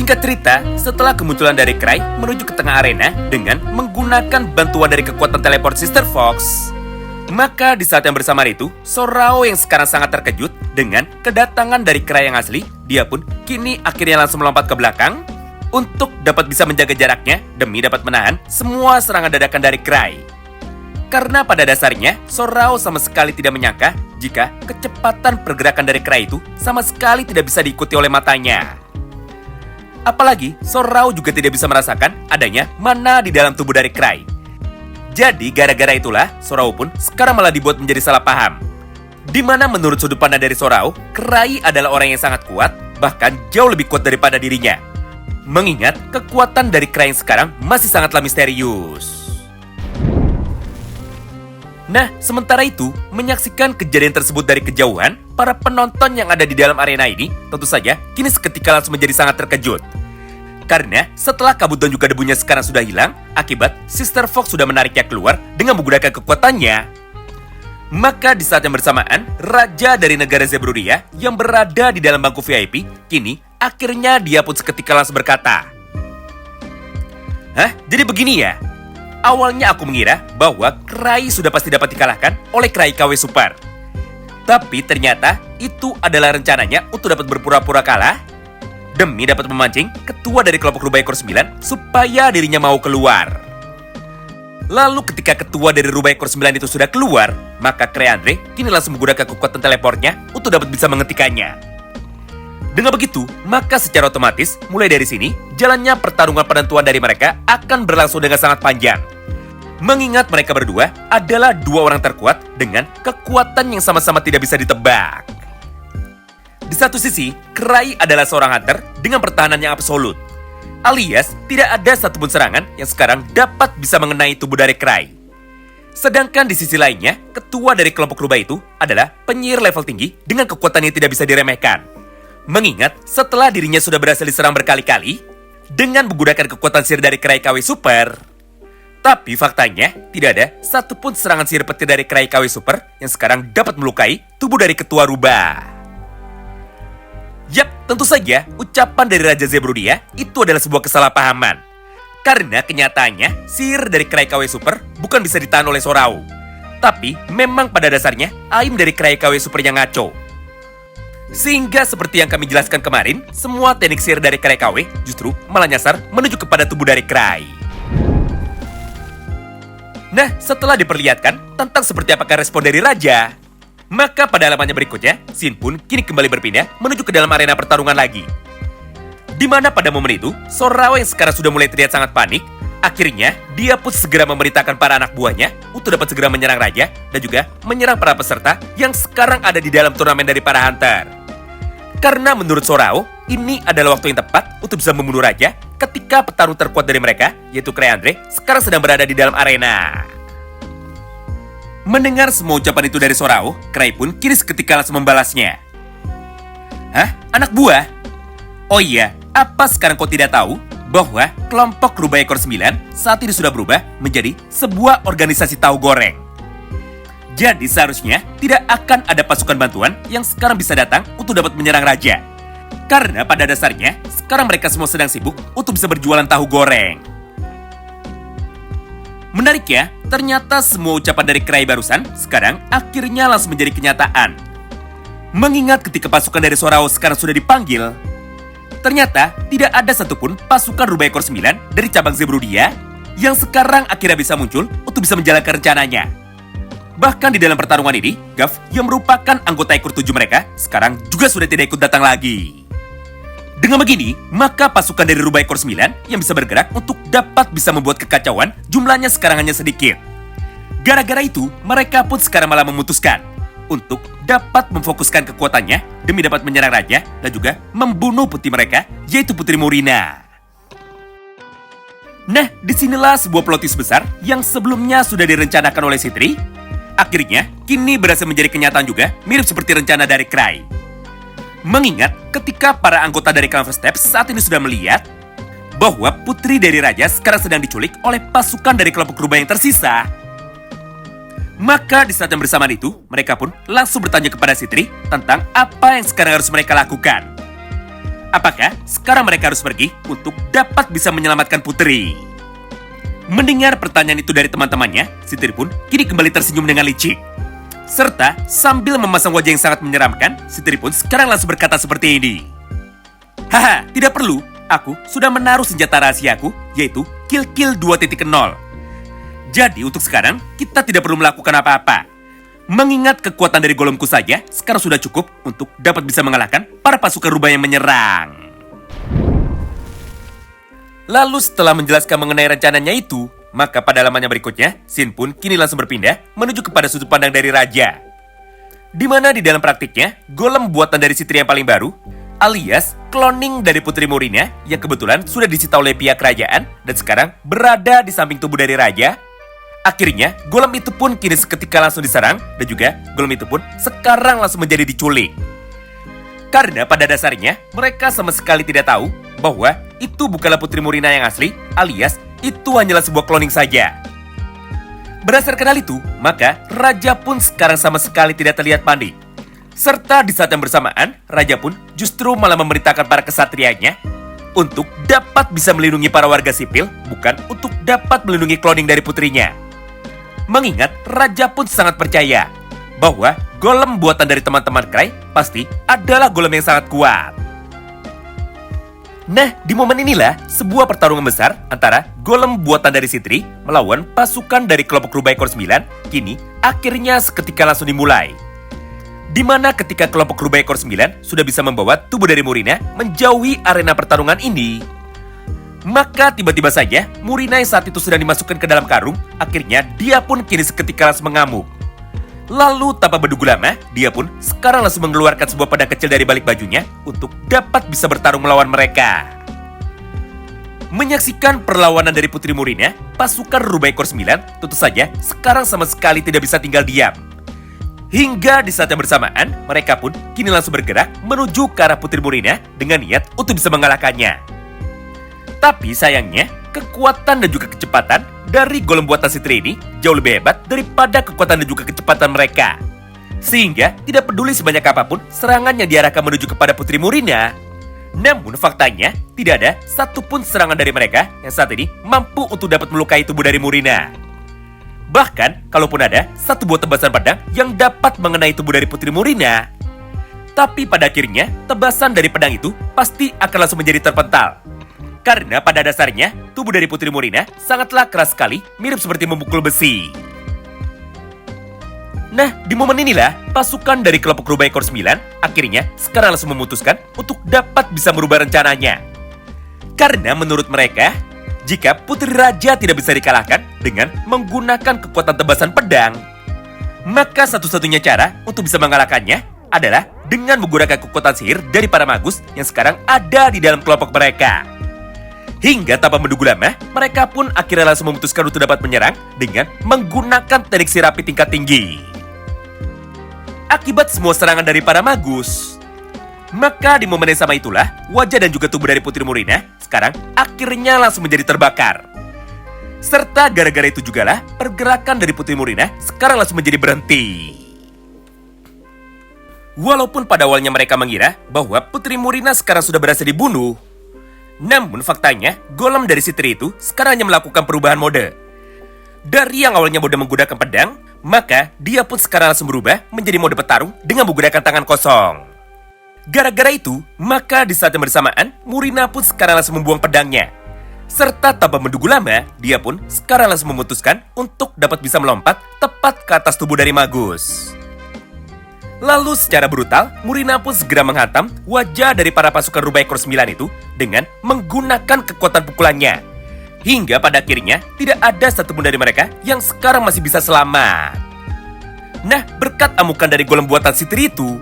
Singkat cerita, setelah kemunculan dari Cry menuju ke tengah arena dengan menggunakan bantuan dari kekuatan teleport Sister Fox, maka di saat yang bersamaan itu, Sorao yang sekarang sangat terkejut dengan kedatangan dari Cry yang asli, dia pun kini akhirnya langsung melompat ke belakang untuk dapat bisa menjaga jaraknya demi dapat menahan semua serangan dadakan dari Cry. Karena pada dasarnya, Sorao sama sekali tidak menyangka jika kecepatan pergerakan dari Cry itu sama sekali tidak bisa diikuti oleh matanya. Apalagi, Sorao juga tidak bisa merasakan adanya mana di dalam tubuh dari Cry. Jadi, gara-gara itulah, Sorao pun sekarang malah dibuat menjadi salah paham. Di mana menurut sudut pandang dari Sorao, Cry adalah orang yang sangat kuat, bahkan jauh lebih kuat daripada dirinya. Mengingat kekuatan dari Cry yang sekarang masih sangatlah misterius. Nah, sementara itu, menyaksikan kejadian tersebut dari kejauhan, para penonton yang ada di dalam arena ini tentu saja kini seketika langsung menjadi sangat terkejut. Karena setelah kabut dan juga debunya sekarang sudah hilang, akibat Sister Fox sudah menariknya keluar dengan menggunakan kekuatannya. Maka di saat yang bersamaan, Raja dari negara Zebruria yang berada di dalam bangku VIP, kini akhirnya dia pun seketika langsung berkata, "Hah? Jadi begini ya? Awalnya aku mengira bahwa Cry sudah pasti dapat dikalahkan oleh Cry KW Super. Tapi ternyata itu adalah rencananya untuk dapat berpura-pura kalah demi dapat memancing ketua dari kelompok rubah ekor 9 supaya dirinya mau keluar. Lalu ketika ketua dari rubah ekor 9 itu sudah keluar, maka Cry Andre kini langsung menggunakan kekuatan teleportnya untuk dapat bisa menghentikannya. Dengan begitu, maka secara otomatis, mulai dari sini, jalannya pertarungan penentuan dari mereka akan berlangsung dengan sangat panjang. Mengingat mereka berdua adalah dua orang terkuat dengan kekuatan yang sama-sama tidak bisa ditebak. Di satu sisi, Cry adalah seorang hunter dengan pertahanan yang absolut. Alias, tidak ada satupun serangan yang sekarang dapat bisa mengenai tubuh dari Cry. Sedangkan di sisi lainnya, ketua dari kelompok rubah itu adalah penyihir level tinggi dengan kekuatan yang tidak bisa diremehkan. Mengingat setelah dirinya sudah berhasil diserang berkali-kali dengan menggunakan kekuatan sihir dari Cry KW Super. Tapi faktanya, tidak ada satupun serangan sihir petir dari Cry KW Super yang sekarang dapat melukai tubuh dari ketua rubah. Yap, tentu saja ucapan dari Raja Zebrudia itu adalah sebuah kesalahpahaman. Karena kenyataannya, sihir dari Cry KW Super bukan bisa ditahan oleh Sorao. Tapi memang pada dasarnya, aim dari Cry KW Super yang ngaco. Sehingga seperti yang kami jelaskan kemarin, semua teknik sihir dari Cry KW justru malah nyasar menuju kepada tubuh dari Cry. Nah, setelah diperlihatkan tentang seperti apakah respon dari Raja, maka pada halamannya berikutnya, Shin pun kini kembali berpindah menuju ke dalam arena pertarungan lagi. Di mana pada momen itu, Sorao yang sekarang sudah mulai terlihat sangat panik, akhirnya dia pun segera memerintahkan para anak buahnya untuk dapat segera menyerang Raja dan juga menyerang para peserta yang sekarang ada di dalam turnamen dari para hunter. Karena menurut Sorao, ini adalah waktu yang tepat untuk bisa membunuh Raja ketika petarung terkuat dari mereka, yaitu Cry Andre, sekarang sedang berada di dalam arena. Mendengar semua ucapan itu dari Sorao, Cry pun kini seketika langsung membalasnya. "Hah? Anak buah? Oh iya, apa sekarang kau tidak tahu bahwa kelompok rubah ekor 9 saat ini sudah berubah menjadi sebuah organisasi tahu goreng? Jadi seharusnya tidak akan ada pasukan bantuan yang sekarang bisa datang untuk dapat menyerang Raja. Karena pada dasarnya, sekarang mereka semua sedang sibuk untuk bisa berjualan tahu goreng." Menariknya, ternyata semua ucapan dari Cry barusan sekarang akhirnya langsung menjadi kenyataan. Mengingat ketika pasukan dari Sorao sekarang sudah dipanggil, ternyata tidak ada satupun pasukan rubah ekor 9 dari cabang Zebrudia yang sekarang akhirnya bisa muncul untuk bisa menjalankan rencananya. Bahkan di dalam pertarungan ini, Gav yang merupakan anggota ekor 7 mereka sekarang juga sudah tidak ikut datang lagi. Dengan begini, maka pasukan dari rubah ekor 9 yang bisa bergerak untuk dapat bisa membuat kekacauan jumlahnya sekarang hanya sedikit. Gara-gara itu, mereka pun sekarang malah memutuskan untuk dapat memfokuskan kekuatannya demi dapat menyerang Raja dan juga membunuh putri mereka, yaitu Putri Murina. Nah, disinilah sebuah plot twist besar yang sebelumnya sudah direncanakan oleh Sitri. Akhirnya, kini berhasil menjadi kenyataan juga, mirip seperti rencana dari Cry. Mengingat ketika para anggota dari Clan First Steps saat ini sudah melihat bahwa putri dari Raja sekarang sedang diculik oleh pasukan dari kelompok rubah yang tersisa, maka di saat yang bersamaan itu, mereka pun langsung bertanya kepada Sitri tentang apa yang sekarang harus mereka lakukan. Apakah sekarang mereka harus pergi untuk dapat bisa menyelamatkan putri? Mendengar pertanyaan itu dari teman-temannya, Sitri pun kini kembali tersenyum dengan licik. Serta sambil memasang wajah yang sangat menyeramkan, Sitri pun sekarang langsung berkata seperti ini. Haha, tidak perlu. Aku sudah menaruh senjata rahasiaku, yaitu Kill 2.0. Jadi untuk sekarang, kita tidak perlu melakukan apa-apa. Mengingat kekuatan dari golemku saja, sekarang sudah cukup untuk dapat bisa mengalahkan para pasukan rubah yang menyerang. Lalu setelah menjelaskan mengenai rencananya itu, maka pada halamannya berikutnya, Shin pun kini langsung berpindah menuju kepada sudut pandang dari raja. Di mana di dalam praktiknya, golem buatan dari Sitri yang paling baru, alias cloning dari Putri Murina yang kebetulan sudah disita oleh pihak kerajaan dan sekarang berada di samping tubuh dari raja. Akhirnya, golem itu pun kini seketika langsung diserang dan juga golem itu pun sekarang langsung menjadi diculik. Karena pada dasarnya, mereka sama sekali tidak tahu bahwa itu bukanlah Putri Murina yang asli, alias itu hanyalah sebuah cloning saja. Berdasarkan hal itu, maka Raja pun sekarang sama sekali tidak terlihat panik. Serta di saat yang bersamaan, Raja pun justru malah memerintahkan para kesatrianya untuk dapat bisa melindungi para warga sipil, bukan untuk dapat melindungi cloning dari putrinya. Mengingat Raja pun sangat percaya bahwa golem buatan dari teman-teman Cry pasti adalah golem yang sangat kuat. Nah, di momen inilah sebuah pertarungan besar antara golem buatan dari Sitri melawan pasukan dari kelompok rubah ekor 9 kini akhirnya seketika langsung dimulai. Di mana ketika kelompok rubah ekor 9 sudah bisa membawa tubuh dari Murina menjauhi arena pertarungan ini, maka tiba-tiba saja Murina yang saat itu sedang dimasukkan ke dalam karung, akhirnya dia pun kini seketika langsung mengamuk. Lalu tanpa berdugu lama, dia pun sekarang langsung mengeluarkan sebuah pedang kecil dari balik bajunya untuk dapat bisa bertarung melawan mereka. Menyaksikan perlawanan dari Putri Murina, pasukan rubah ekor 9 tentu saja sekarang sama sekali tidak bisa tinggal diam. Hingga di saat yang bersamaan, mereka pun kini langsung bergerak menuju ke arah Putri Murina dengan niat untuk bisa mengalahkannya. Tapi sayangnya, kekuatan dan juga kecepatan dari golem buatan Sitri ini jauh lebih hebat daripada kekuatan dan juga kecepatan mereka. Sehingga tidak peduli sebanyak apapun serangan yang diarahkan menuju kepada Putri Murina. Namun faktanya, tidak ada satupun serangan dari mereka yang saat ini mampu untuk dapat melukai tubuh dari Murina. Bahkan, kalaupun ada satu buah tebasan pedang yang dapat mengenai tubuh dari Putri Murina, tapi pada akhirnya, tebasan dari pedang itu pasti akan langsung menjadi terpental. Karena pada dasarnya, tubuh dari Putri Murina sangatlah keras sekali, mirip seperti memukul besi. Nah, di momen inilah, pasukan dari kelompok rubah ekor 9 akhirnya sekarang langsung memutuskan untuk dapat bisa merubah rencananya. Karena menurut mereka, jika Putri Raja tidak bisa dikalahkan dengan menggunakan kekuatan tebasan pedang, maka satu-satunya cara untuk bisa mengalahkannya adalah dengan menggunakan kekuatan sihir dari para magus yang sekarang ada di dalam kelompok mereka. Hingga tanpa menunggu lama, mereka pun akhirnya langsung memutuskan untuk dapat menyerang dengan menggunakan teknik sirapi tingkat tinggi. Akibat semua serangan dari para magus, maka di momen yang sama itulah, wajah dan juga tubuh dari Putri Murina sekarang akhirnya langsung menjadi terbakar. Serta gara-gara itu jugalah, pergerakan dari Putri Murina sekarang langsung menjadi berhenti. Walaupun pada awalnya mereka mengira bahwa Putri Murina sekarang sudah berhasil dibunuh, namun faktanya, golem dari Sitri itu sekarang hanya melakukan perubahan mode. Dari yang awalnya mode menggunakan pedang, maka dia pun sekarang langsung berubah menjadi mode petarung dengan menggunakan tangan kosong. Gara-gara itu, maka di saat yang bersamaan, Murina pun sekarang langsung membuang pedangnya. Serta tanpa menunggu lama, dia pun sekarang langsung memutuskan untuk dapat bisa melompat tepat ke atas tubuh dari Magus. Lalu secara brutal, Murina pun segera menghantam wajah dari para pasukan rubah ekor 9 itu dengan menggunakan kekuatan pukulannya. Hingga pada akhirnya, tidak ada satupun dari mereka yang sekarang masih bisa selamat. Nah, berkat amukan dari golem buatan Sitri itu,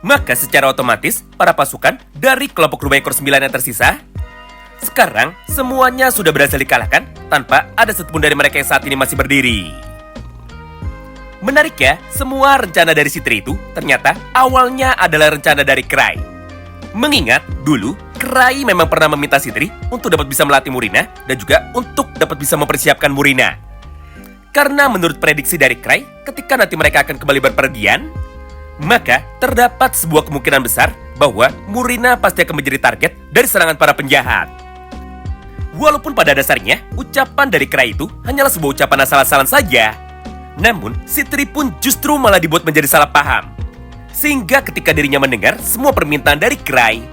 maka secara otomatis, para pasukan dari kelompok rubah ekor 9 yang tersisa, sekarang semuanya sudah berhasil dikalahkan tanpa ada satupun dari mereka yang saat ini masih berdiri. Menarik ya, semua rencana dari Sitri itu ternyata awalnya adalah rencana dari Cry. Mengingat dulu, Cry memang pernah meminta Sitri untuk dapat bisa melatih Murina dan juga untuk dapat bisa mempersiapkan Murina. Karena menurut prediksi dari Cry, ketika nanti mereka akan kembali berpergian, Maka terdapat sebuah kemungkinan besar bahwa Murina pasti akan menjadi target dari serangan para penjahat. Walaupun pada dasarnya ucapan dari Krai itu hanyalah sebuah ucapan asal-asalan saja, namun Citri pun justru malah dibuat menjadi salah paham. Sehingga ketika dirinya mendengar semua permintaan dari Krai,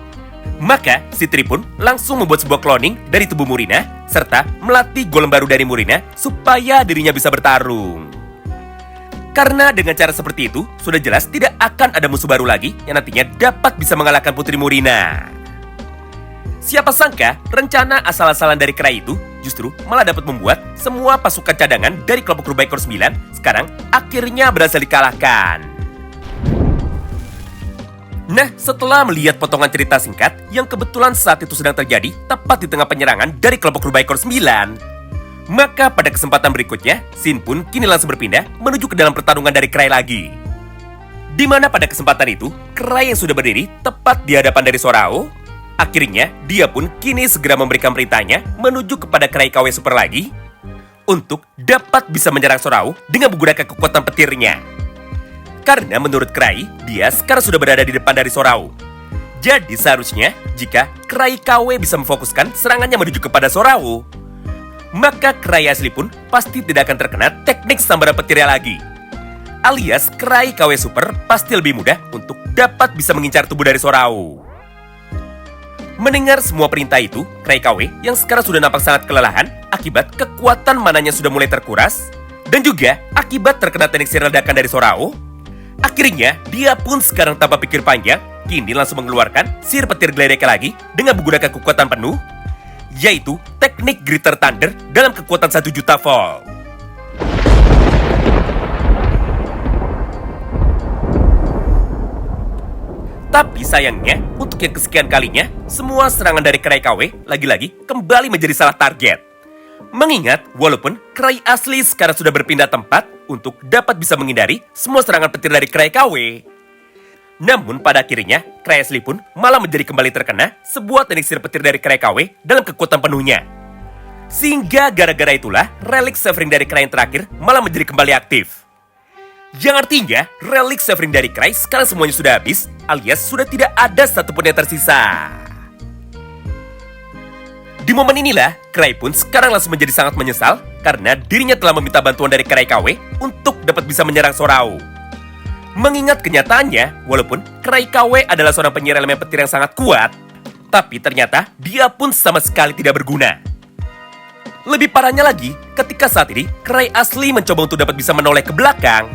maka Citri pun langsung membuat sebuah cloning dari tubuh Murina serta melatih golem baru dari Murina supaya dirinya bisa bertarung. Karena dengan cara seperti itu, sudah jelas tidak akan ada musuh baru lagi yang nantinya dapat bisa mengalahkan Putri Murina. Siapa sangka rencana asal-asalan dari Krai itu justru malah dapat membuat semua pasukan cadangan dari kelompok Rubaikor 9 sekarang akhirnya berhasil dikalahkan. Nah, setelah melihat potongan cerita singkat yang kebetulan saat itu sedang terjadi tepat di tengah penyerangan dari kelompok Rubaikor 9, maka pada kesempatan berikutnya, Shin pun kini langsung berpindah menuju ke dalam pertarungan dari Krai lagi. Di mana pada kesempatan itu, Krai yang sudah berdiri tepat di hadapan dari Sorao, akhirnya dia pun kini segera memberikan perintahnya menuju kepada Krai KW Super lagi untuk dapat bisa menyerang Sorao dengan menggunakan kekuatan petirnya. Karena menurut Krai, dia sekarang sudah berada di depan dari Sorao. Jadi seharusnya jika Krai KW bisa memfokuskan serangannya menuju kepada Sorao, maka Krai asli pun pasti tidak akan terkena teknik sambaran petirnya lagi. Alias Krai KW Super pasti lebih mudah untuk dapat bisa mengincar tubuh dari Sorao. Mendengar semua perintah itu, Krai KW yang sekarang sudah nampak sangat kelelahan akibat kekuatan mananya sudah mulai terkuras, dan juga akibat terkena teknik sihir ledakan dari Sorao, akhirnya dia pun sekarang tanpa pikir panjang, kini langsung mengeluarkan sihir petir geledeknya lagi dengan menggunakan kekuatan penuh, yaitu teknik Greater Thunder dalam kekuatan 1 juta volt. Tapi sayangnya, untuk yang kesekian kalinya, semua serangan dari Krai KW lagi-lagi kembali menjadi salah target. Mengingat, walaupun Krai asli sekarang sudah berpindah tempat untuk dapat bisa menghindari semua serangan petir dari Krai KW, namun pada akhirnya, Krai asli pun malah menjadi kembali terkena sebuah teknik sihir petir dari Krai KW dalam kekuatan penuhnya. Sehingga gara-gara itulah, relik Severing dari Krai yang terakhir malah menjadi kembali aktif. Yang artinya, relik Severing dari Krai sekarang semuanya sudah habis, alias sudah tidak ada satupun yang tersisa. Di momen inilah, Krai pun sekarang langsung menjadi sangat menyesal karena dirinya telah meminta bantuan dari Krai KW untuk dapat bisa menyerang Sorao. Mengingat kenyataannya, walaupun Krai KW adalah seorang penyihir elemen petir yang sangat kuat, tapi ternyata dia pun sama sekali tidak berguna. Lebih parahnya lagi, ketika saat ini Krai asli mencoba untuk dapat bisa menoleh ke belakang,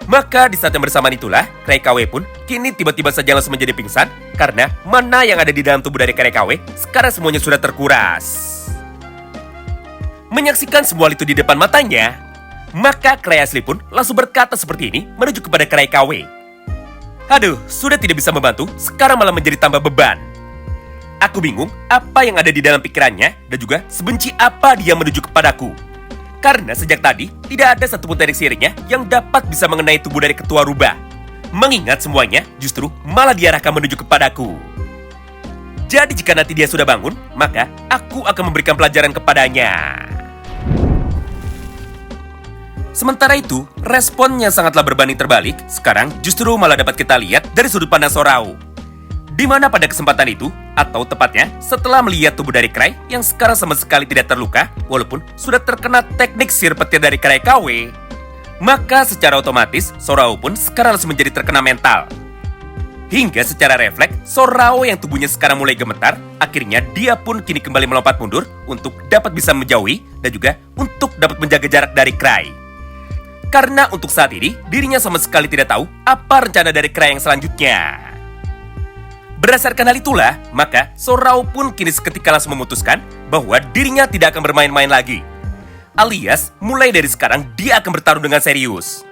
maka di saat yang bersamaan itulah, Krai KW pun kini tiba-tiba saja langsung menjadi pingsan karena mana yang ada di dalam tubuh dari Krai KW sekarang semuanya sudah terkuras. Menyaksikan semua itu di depan matanya, maka Krai asli pun langsung berkata seperti ini menuju kepada Krai KW. Aduh, sudah tidak bisa membantu, sekarang malah menjadi tambah beban. Aku bingung apa yang ada di dalam pikirannya dan juga sebenci apa dia menuju kepadaku. Karena sejak tadi, tidak ada satupun teknik sihirnya yang dapat bisa mengenai tubuh dari ketua rubah. Mengingat semuanya justru malah diarahkan menuju kepadaku. Jadi jika nanti dia sudah bangun, maka aku akan memberikan pelajaran kepadanya. Sementara itu, respon yang sangatlah berbanding terbalik sekarang justru malah dapat kita lihat dari sudut pandang Sorao. Di mana pada kesempatan itu, atau tepatnya setelah melihat tubuh dari Krai yang sekarang sama sekali tidak terluka walaupun sudah terkena teknik sihir petir dari Krai KW, maka secara otomatis Sorao pun sekarang langsung menjadi terkena mental. Hingga secara refleks, Sorao yang tubuhnya sekarang mulai gemetar, akhirnya dia pun kini kembali melompat mundur untuk dapat bisa menjauhi dan juga untuk dapat menjaga jarak dari Krai. Karena untuk saat ini, dirinya sama sekali tidak tahu apa rencana dari Krai yang selanjutnya. Berdasarkan hal itulah, maka Sorao pun kini seketika langsung memutuskan bahwa dirinya tidak akan bermain-main lagi. Alias, mulai dari sekarang dia akan bertarung dengan serius.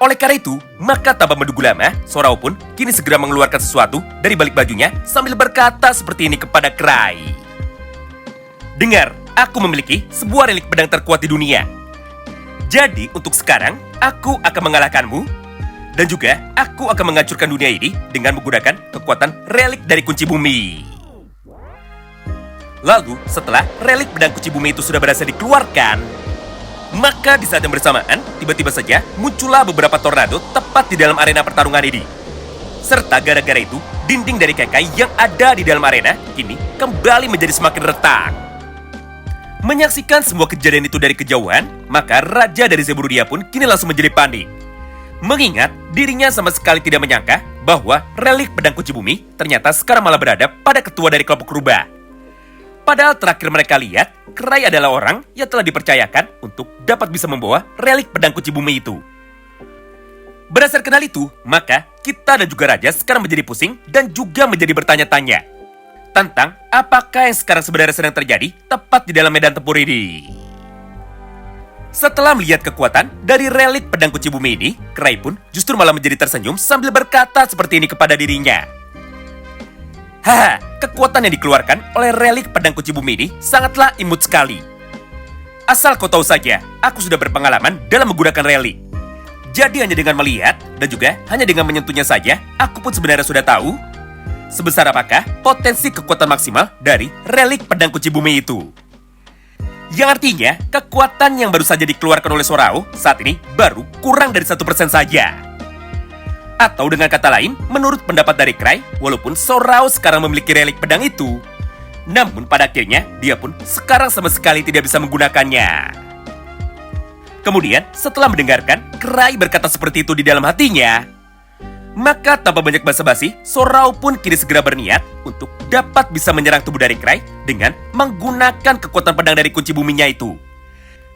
Oleh karena itu, maka tanpa menunggu lama, Sorao pun kini segera mengeluarkan sesuatu dari balik bajunya sambil berkata seperti ini kepada Krai. Dengar, aku memiliki sebuah relik pedang terkuat di dunia. Jadi, untuk sekarang, aku akan mengalahkanmu. Dan juga, aku akan menghancurkan dunia ini dengan menggunakan kekuatan relik dari kunci bumi. Lalu, setelah relik pedang kunci bumi itu sudah berhasil dikeluarkan, Maka di saat yang bersamaan, tiba-tiba saja muncullah beberapa tornado tepat di dalam arena pertarungan ini. Serta gara-gara itu, dinding dari Kekai yang ada di dalam arena kini kembali menjadi semakin retak. Menyaksikan semua kejadian itu dari kejauhan, maka Raja dari Zeburudia pun kini langsung menjadi panik. Mengingat dirinya sama sekali tidak menyangka bahwa relik pedang kunci bumi ternyata sekarang malah berada pada ketua dari kelompok rubah. Padahal terakhir mereka lihat, Krai adalah orang yang telah dipercayakan untuk dapat bisa membawa relik pedang kunci bumi itu. Berdasarkan hal itu, maka kita dan juga Raja sekarang menjadi pusing dan juga menjadi bertanya-tanya tentang apakah yang sekarang sebenarnya sedang terjadi tepat di dalam medan tempur ini. Setelah melihat kekuatan dari relik pedang kunci bumi ini, Krai pun justru malah menjadi tersenyum sambil berkata seperti ini kepada dirinya. Haha, kekuatan yang dikeluarkan oleh relik pedang kunci bumi ini sangatlah imut sekali. Asal kau tahu saja, aku sudah berpengalaman dalam menggunakan relik. Jadi hanya dengan melihat dan juga hanya dengan menyentuhnya saja, aku pun sebenarnya sudah tahu sebesar apakah potensi kekuatan maksimal dari relik pedang kunci bumi itu. Yang artinya, kekuatan yang baru saja dikeluarkan oleh Sorao saat ini baru kurang dari 1% saja. Atau dengan kata lain, menurut pendapat dari Krai, walaupun Sorao sekarang memiliki relik pedang itu, namun pada akhirnya dia pun sekarang sama sekali tidak bisa menggunakannya. Kemudian, setelah mendengarkan Krai berkata seperti itu di dalam hatinya, maka tanpa banyak basa-basi, Sorao pun kini segera berniat untuk dapat bisa menyerang tubuh dari Krai dengan menggunakan kekuatan pedang dari kunci buminya itu.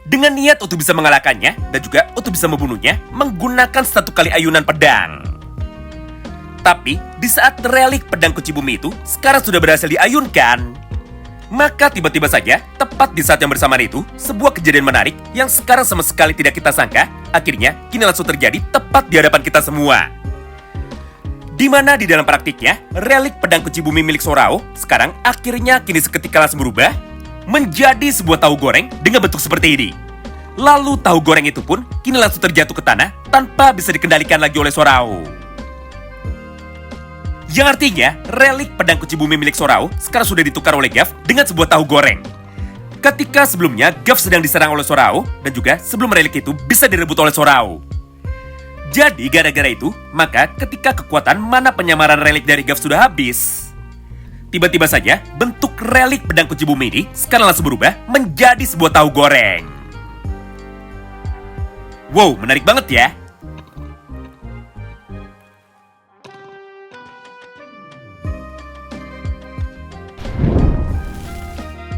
Dengan niat untuk bisa mengalahkannya dan juga untuk bisa membunuhnya menggunakan 1 kali ayunan pedang. Tapi di saat relik pedang kunci bumi itu sekarang sudah berhasil diayunkan, maka tiba-tiba saja tepat di saat yang bersamaan itu sebuah kejadian menarik yang sekarang sama sekali tidak kita sangka akhirnya kini langsung terjadi tepat di hadapan kita semua. Di mana di dalam praktiknya relik pedang kunci bumi milik Sorao sekarang akhirnya kini seketika langsung berubah menjadi sebuah tahu goreng dengan bentuk seperti ini. Lalu tahu goreng itu pun kini langsung terjatuh ke tanah tanpa bisa dikendalikan lagi oleh Sorao. Yang artinya, relik pedang kunci bumi milik Sorao sekarang sudah ditukar oleh Gav dengan sebuah tahu goreng. Ketika sebelumnya Gav sedang diserang oleh Sorao dan juga sebelum relik itu bisa direbut oleh Sorao. Jadi gara-gara itu, maka ketika kekuatan mana penyamaran relik dari Gav sudah habis, tiba-tiba saja bentuk relik pedang kunci bumi ini sekarang langsung berubah menjadi sebuah tahu goreng. Wow, menarik banget ya.